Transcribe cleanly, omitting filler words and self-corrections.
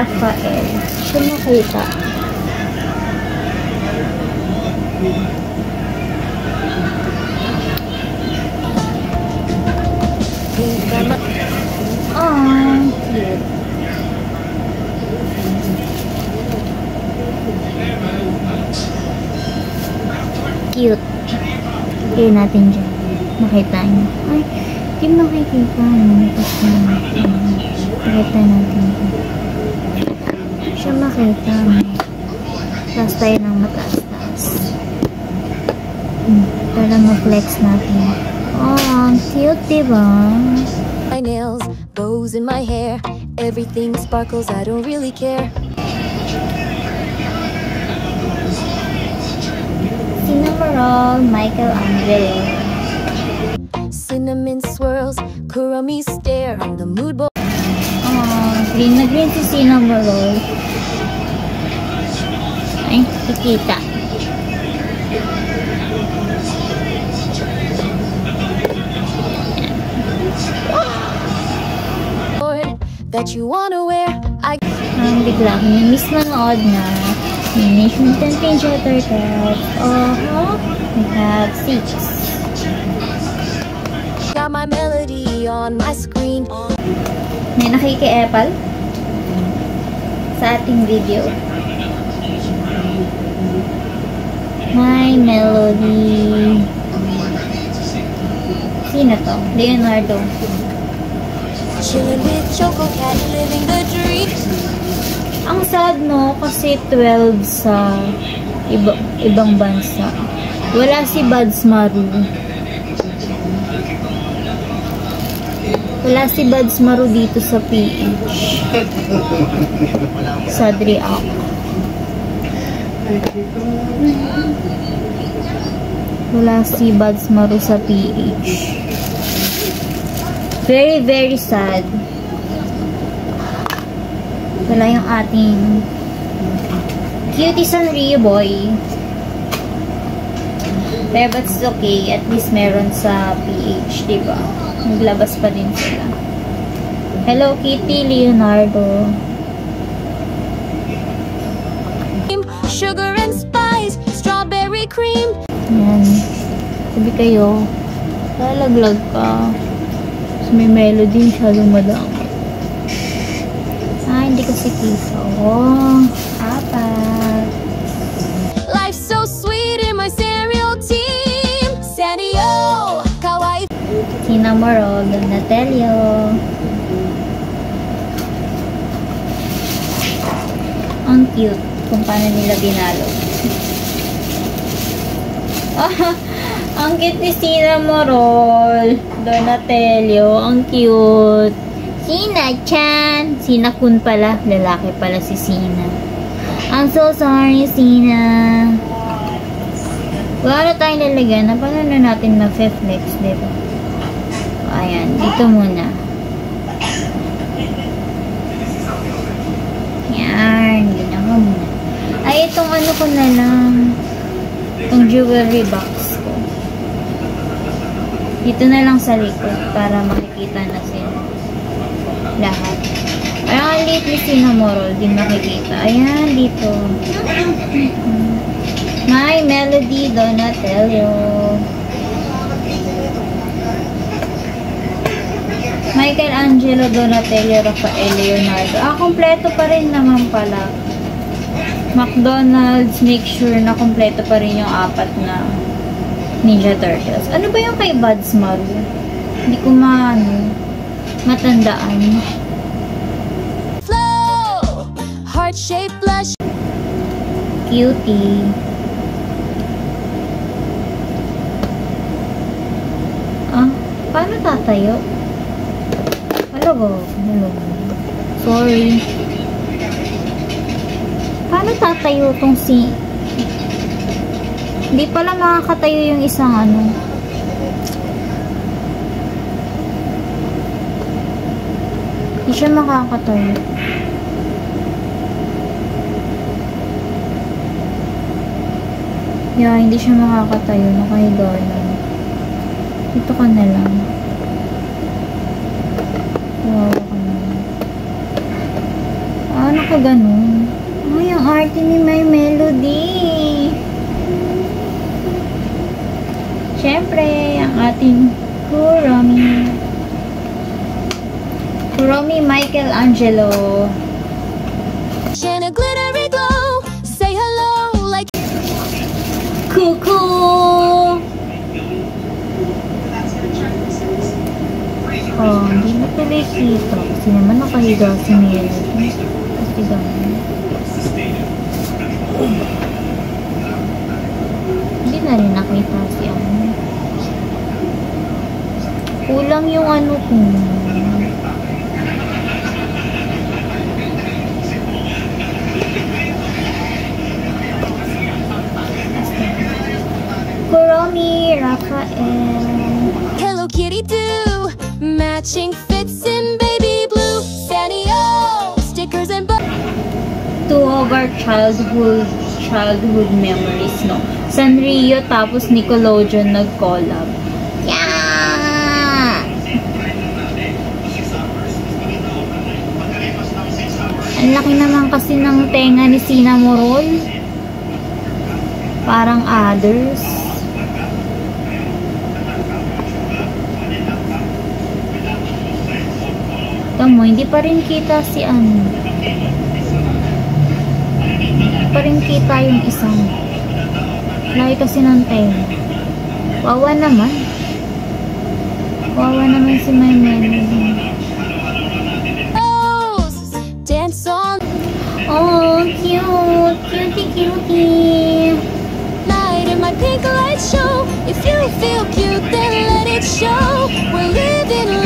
Rafael. Siya makita. Cute. Cute. Kaya natin dyan. Makita niyo. Ay, di makikita. Makita natin dyan. Siya makita. Taas tayo ng mataas-taas. Para ma-flex natin. Oh, cute, diba? My nails, bows in my hair, everything sparkles, I don't really care. Cinnamoroll, Michelangelo. Cinnamon swirls, Kurami stare on the mood board. Green na green si Cinnamoroll. Ay, kikita. That you wanna wear, bigla ko na miss manood na Teenage Mutant Ninja Turtles. We have 6. Got my melody on my screen. May nakiki-epal sa ating video. My melody. Sino to? Leonardo. Chillin' with Choco Cat, living the dream. Ang sad, no? Kasi 12 sa ibang bansa. Wala si Buds Maru. Wala si Buds Maru dito sa PH. Sad react. Wala si Buds Maru sa PH. Very, very sad. Wala yung ating Cutie Sanrio boy. Pero but it's okay. At least meron sa PH, diba? Naglabas pa din sila. Hello Kitty, Leonardo. Sugar and spice, strawberry cream. Yan. Sabi kayo, lalaglag ka. May melody masyadong madami. Hindi kasi kita. Apat. Life's so sweet in my cereal team. Sanrio, kawaii. Cinnamoroll, Donatello. Ang cute kung paano nila binalo. Ang cute ni Cinnamoroll, Donatello, ang cute. Sina-chan. Sina-kun pala. Lalaki pala si Sina. I'm so sorry, Sina. Wala tayong lalagyan. Paano na natin ma-flex, diba? Ayan. Dito muna. Yan. Ginawa muna. Ay, itong ano ko na lang. Itong jewelry box ko. Dito na lang sa likod para makikita na sila. Lahat. Parang ang liit ni Cinnamoroll, di makikita. Ayan, dito. My Melody, Donatello. Michelangelo, Donatello, Rafael, Leonardo. Kompleto pa rin naman pala. McDonald's, make sure na kompleto pa rin yung 4 na Ninja Turtles. Ano ba yung kay Buds Maru? Hindi ko matandaan. Flow, heart-shaped blush. Cutie. Paano tatayo? Hello. Sorry. Paano tatayo tong Hindi pala makakatayo yung isang ano. Hindi siya makakatayo. Yeah, hindi siya makakatayo. Nakahiga lang. Ito ka na lang. Wow, ka na lang. nakaganon? Ay, ang arte ni My Melody. Siyempre, ang ating Kuromi. Kuromi Michelangelo. And a glittery glow. Say hello like Kuku! Oh, hindi na tuloy kita. Kasi naman nakahiga si Melody. Kasi gano'n. Hindi na rin nakita si ano. Kulang yung ano ko. Kuromi, Raphael. Hello Kitty do. Matching fits in baby blue. Sanyo. Stickers and Two of our childhood memories, no? Sanrio tapos Nickelodeon nag-collab. Yeah! Ang laki naman kasi ng tenga ni Sina Morol. Parang others. Tamo, hindi pa rin kita si ano. Hindi pa rin kita yung isang. Laki kasi ng tenga. Wawa naman. Wawa naman si My Melody. dance on Oh, cute! Cutie, cutie! night in my pink light show. If you feel cute, then let it show. We're living